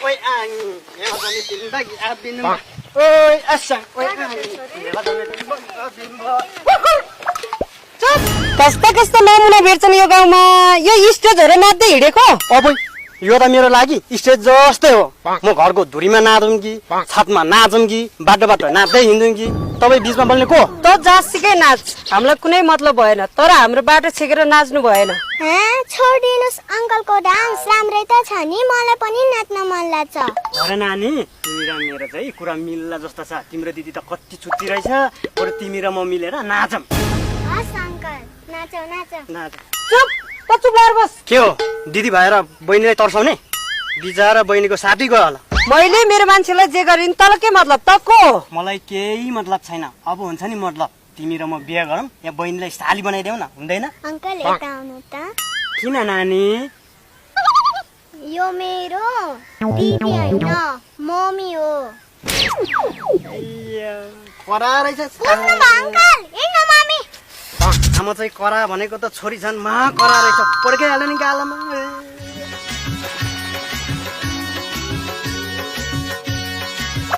Oi anh, em có đi tìm bác à bên mà. Ôi, à sang, oi anh, em có đi tìm bác à bên mà. कस्ता कस्ता नमुना भेट्छन् यो गाउँमा यो स्टेजहरु नाच्दै हिडेको अब यो त मेरो लागि स्टेज जस्तै हो म घरको धुरीमा नाचौँ कि छतमा नाचौँ कि बाटो बाटो नाच्दै हिँड्छौँ कि तपाईँ बिचमा बोल्ने को त जसुकै नाच हामीलाई कुनै मतलब भएन तर हाम्रो बाटो छेकेर नाच्नु भएन छोडिदिनुस् अङ्कलको डान्स राम्रै त छ नि मलाई पनि नाच्न मन लाग्छ अरे नानी तिमी र मेरो चाहिँ कुरा मिल्ला जस्तो छ तिम्रो दिदी त कति छुट्टी रहेछ बरु तिमी र म मिलेर नाचौँ हस् अङ्कल नाचौ नाचौ नाच चुप चुप लाएर बस के हो दिदी भएर बहिनीलाई तर्साउने बिचरा बहिनीको साथी गयो होला मैले मेरो मान्छेलाई जे गरिन् तल के मतलब त को मलाई केही मतलब छैन अब हुन्छ नि मतलब तिमी र म बिहे गरौँ या बहिनीलाई साली बनाइदेऊ न हुँदैन अङ्कल यता आउनु त किन नानी यो मेरो दिदी होइन मम्मी हो करा रहेछ अङ्कल हिँड्नु मम्मी आमा चाहिँ करा भनेको त छोरी छन् मा करा रहेछ पड्काइहाल्यो नि गालामा